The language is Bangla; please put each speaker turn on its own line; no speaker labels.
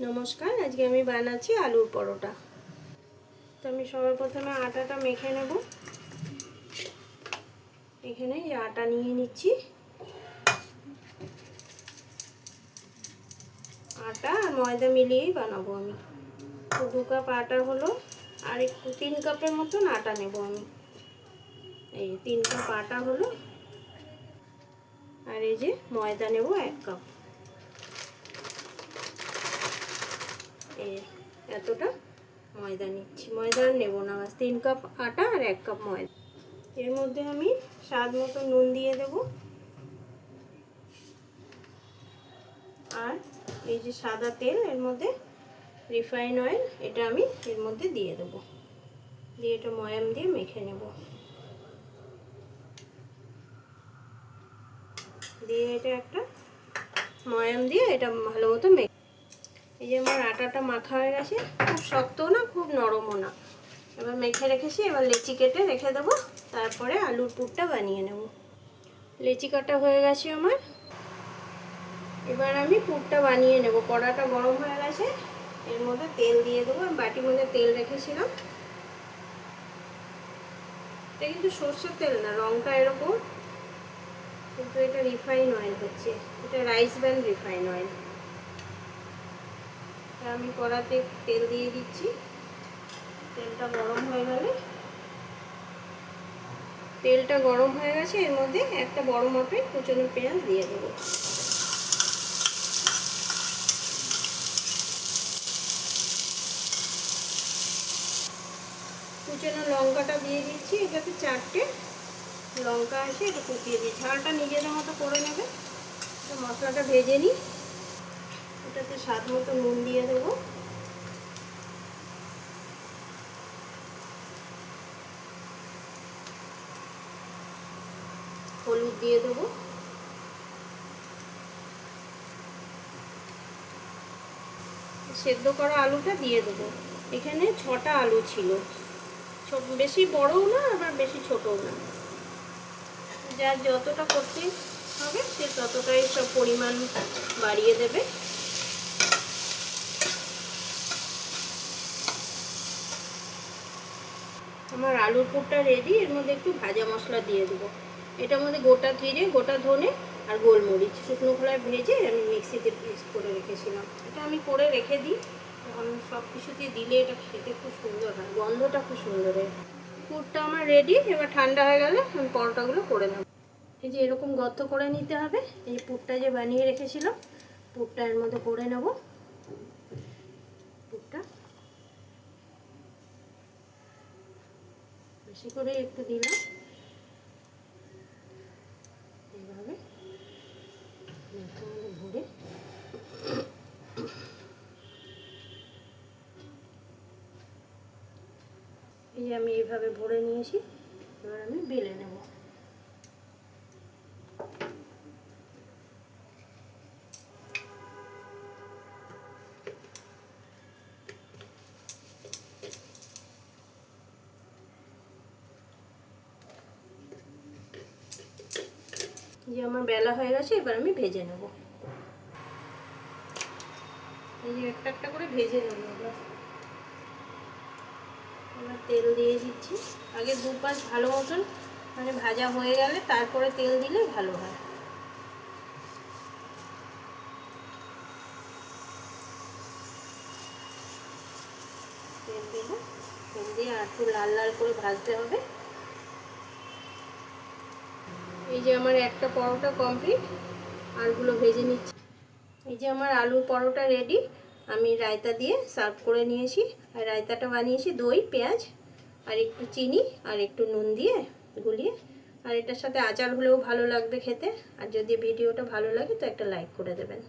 নমস্কার, আজকে আমি বানাচ্ছি আলুর পরোটা। তো আমি সবার প্রথমে আটাটা মেখে নেব। এখানে আটা নিয়ে নিচ্ছি। আটা আর ময়দা মিলিয়েই বানাবো আমি। তো 2 কাপ আটা হলো, আর একটু 3 কাপের মতন আটা নেব আমি। এই 3 কাপ আটা হলো, আর এই যে ময়দা নেব 1 কাপ। এই এতটা ময়দা নিচ্ছি, ময়দা আর নেব না, বাস 3 কাপ আটা আর 1 কাপ ময়দা। এর মধ্যে আমি স্বাদ মতো নুন দিয়ে দেব, আর এই যে সাদা তেল, এর মধ্যে রিফাইন অয়েল, এটা আমি এর মধ্যে দিয়ে দেব, দিয়ে এটা ময়াম দিয়ে মেখে নেব। দিয়ে এটা একটা ময়াম দিয়ে এটা ভালো মতো মেখে। এই যে আমার আটাটা মাখা হয়ে গেছে, খুব শক্তও না খুব নরমও না। এবার মেখে রেখেছি, এবার লেচি কেটে রেখে দেবো, তারপরে আলুর পুরটা বানিয়ে নেব। লেচি কাটা হয়ে গেছে আমার। এবার আমি পুরটা বানিয়ে নেব। কড়াটা গরম হয়ে গেছে, এর মধ্যে তেল দিয়ে দেবো। আমি বাটির মধ্যে তেল রেখেছিলাম। এটা কিন্তু সরষের তেল না, রঙটা এরকম, কিন্তু এটা রিফাইন অয়েল হচ্ছে, এটা রাইস ব্র্যান্ড রিফাইন অয়েল। আমি কড়াতে তেল দিয়ে দিচ্ছি। তেলটা গরম হয়ে গেছে, এর মধ্যে একটা বড় মাপের কুচনো পেঁয়াজ দিয়ে দেবো। কুচনো লঙ্কাটা দিয়ে দিচ্ছি, এটাতে 4টে লঙ্কা আছে, এটা কুচিয়ে দিই। ঝালটা নিজেদের মতো করে নেবে। তো মশলাটা ভেজে নিই। এটাতে স্বাদ মতো নুন দিয়ে দেবো, হলুদ দিয়ে দেবো, সেদ্ধ করা আলুটা দিয়ে দেবো। এখানে 6টা আলু ছিল, বেশি বড়ও না আবার বেশি ছোটও না, যার যতটা করতে হবে সে ততটাই সব পরিমাণ বাড়িয়ে দেবে। আমার আলুর পুরটা রেডি। এর মধ্যে একটু ভাজা মশলা দিয়ে দেবো। এটার মধ্যে গোটা জিরে, গোটা ধনে আর গোলমরিচ শুকনো খোলায় ভেজে আমি মিক্সিতে পেস্ট করে রেখেছিলাম। এটা আমি করে রেখে দিই, কারণ সব কিছুতে দিলে এটা খেতে খুব সুন্দর হয়, গন্ধটা খুব সুন্দর হয়। পুরটা আমার রেডি। এবার ঠান্ডা হয়ে গেলে আমি পরোটাগুলো করে নেব। এই যে এরকম গর্ত করে নিতে হবে। এই পুরটা যে বানিয়ে রেখেছিলাম, পুরটা এর মধ্যে করে নেব। পুরটা বেশি করে একটু দিলাম, এইভাবে ভরে। এই যে আমি এইভাবে ভরে নিয়েছি, এবার আমি বেলে নেব। যে আমার বেলা হয়ে গেছে, এবার আমি ভেজে নেব। এই যে একটা একটা করে ভেজে নেব। এবার তেল দিয়ে দিচ্ছি। আগে 2 পাশ ভালো মতন মানে ভাজা হয়ে গেলে তারপরে তেল দিলে ভালো হয়। তেল দিলে, তেল দিয়ে একটু লাল লাল করে ভাজতে হবে। এই যে আমার একটা পরোটা কমপ্লিট, আলুগুলো ভেজে নিচ্ছি। এই যে আমার আলুর পরোটা রেডি। আমি রায়তা দিয়ে সার্ভ করে নিয়েছি। আর রায়তাটা বানিয়েছি দই, পেঁয়াজ আর একটু চিনি আর একটু নুন দিয়ে গুলিয়ে। আর এটার সাথে আচার হলেও ভালো লাগবে খেতে। আর যদি ভিডিওটা ভালো লাগে তো একটা লাইক করে দেবেন।